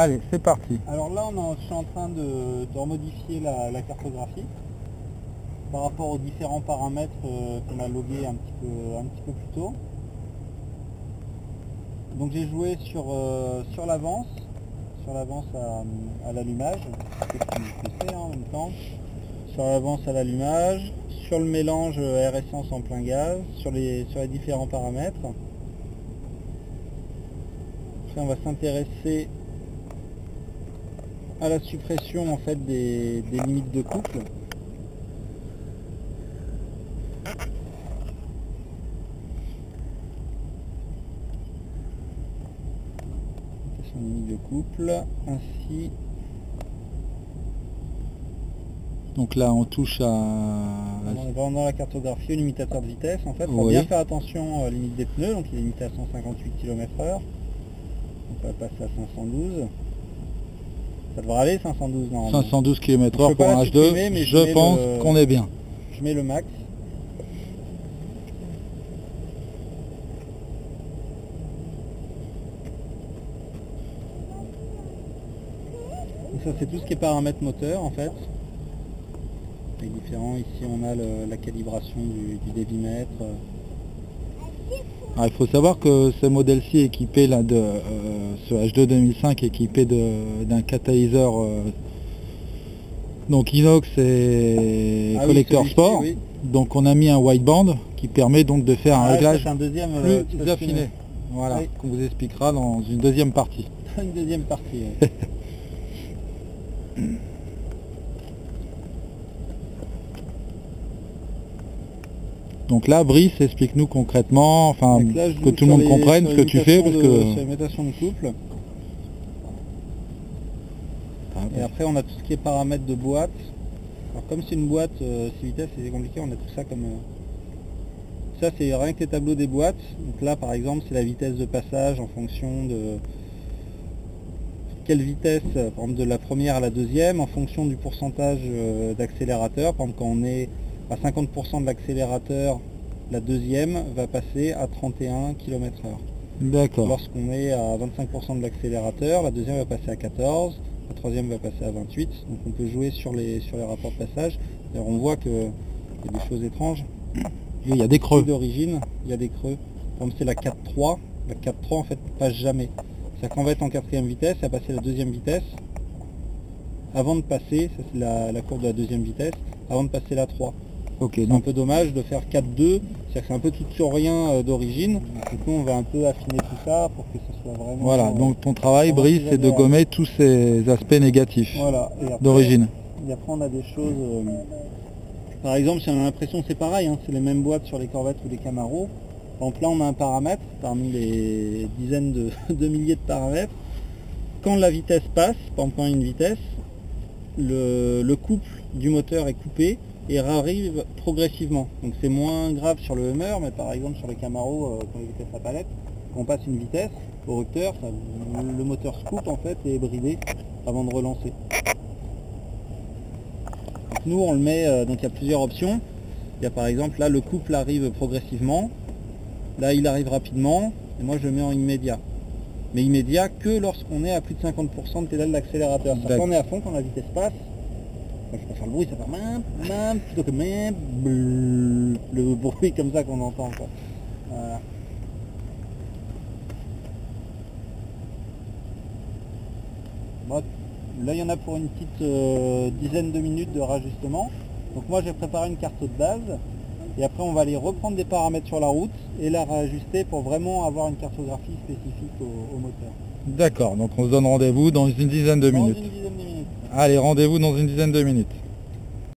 Allez, c'est parti. Alors là, je suis en train de remodifier la cartographie par rapport aux différents paramètres qu'on a logués un petit peu plus tôt. Donc j'ai joué sur l'avance à l'allumage, c'est ce que c'est en même temps. Sur l'avance à l'allumage, sur le mélange air essence en plein gaz, sur les différents paramètres. Après on va s'intéresser à la suppression en fait des limites de couple. Limite de couple, ainsi. Donc là on touche à... On est vraiment dans la cartographie, au limitateur de vitesse. En fait, il faut Oui. bien faire attention à la limite des pneus, donc il est limité à 158 km/h. On va passer à 512. Ça devrait aller 512 normalement. 512 km/h pour un H2, supprimer, mais je pense qu'on est bien. Je mets le max. Donc ça c'est tout ce qui est paramètres moteur en fait. Les différents, ici on a la calibration du débitmètre. Alors, il faut savoir que ce modèle-ci est équipé là ce H2 2005 est équipé d'un catalyseur donc inox et collecteur sport. Oui. Donc on a mis un wideband qui permet donc de faire un réglage un deuxième, plus affiné. Voilà, oui. qu'on vous expliquera dans une deuxième partie. Une deuxième partie. Oui. Donc là, Brice, explique-nous concrètement, enfin là, que tout le monde comprenne ce que tu fais, parce que sur les mutations de couple. Et après, on a tout ce qui est paramètres de boîte. Alors comme c'est une boîte 6 vitesses, c'est compliqué. On a tout ça comme ça, c'est rien que les tableaux des boîtes. Donc là, par exemple, c'est la vitesse de passage en fonction de quelle vitesse, par exemple de la première à la deuxième, en fonction du pourcentage d'accélérateur. Par exemple, quand on est à 50% de l'accélérateur, la deuxième va passer à 31 km/h. D'accord. Lorsqu'on est à 25% de l'accélérateur, la deuxième va passer à 14, la troisième va passer à 28. Donc on peut jouer sur les rapports de passage. Alors on voit qu'il y a des choses étranges. Il y a des creux. D'origine, il y a des creux. Comme c'est la 4.3, la 4.3 en fait ne passe jamais. C'est-à-dire qu'on va être en quatrième vitesse, elle va passer la deuxième vitesse. Avant de passer, ça c'est la courbe de la deuxième vitesse, avant de passer la 3. Ok, C'est un donc peu dommage de faire 4-2, c'est-à-dire que c'est un peu tout sur rien d'origine. Du coup on va un peu affiner tout ça pour que ce soit vraiment... voilà, donc ton travail, Brice, c'est de gommer tous ces aspects négatifs voilà. d'origine. Et après on a des choses... par exemple, si on a l'impression c'est pareil, hein, c'est les mêmes boîtes sur les Corvettes ou les Camaro. Donc là on a un paramètre, parmi les dizaines de milliers de paramètres. Quand la vitesse passe, par exemple quand il y a une vitesse, le couple du moteur est coupé et arrive progressivement. Donc c'est moins grave sur le Hummer, mais par exemple sur les Camaro, quand les vitesses à palette, quand on passe une vitesse au rupteur, le moteur se coupe en fait et est bridé avant de relancer. Donc nous on le met, donc il y a plusieurs options. Il y a par exemple là le couple arrive progressivement, là il arrive rapidement, et moi je le mets en immédiat. Mais immédiat que lorsqu'on est à plus de 50% de pédale d'accélérateur. Quand on est à fond, quand la vitesse passe, je peux faire le bruit, ça fait même plutôt que le bruit comme ça qu'on entend. Quoi. Voilà. Bon, là il y en a pour une petite dizaine de minutes de rajustement. Donc moi j'ai préparé une carte de base et après on va aller reprendre des paramètres sur la route et la réajuster pour vraiment avoir une cartographie spécifique au moteur. D'accord, donc on se donne rendez-vous dans une dizaine de minutes. Dans une dizaine de minutes. Allez, rendez-vous dans une dizaine de minutes.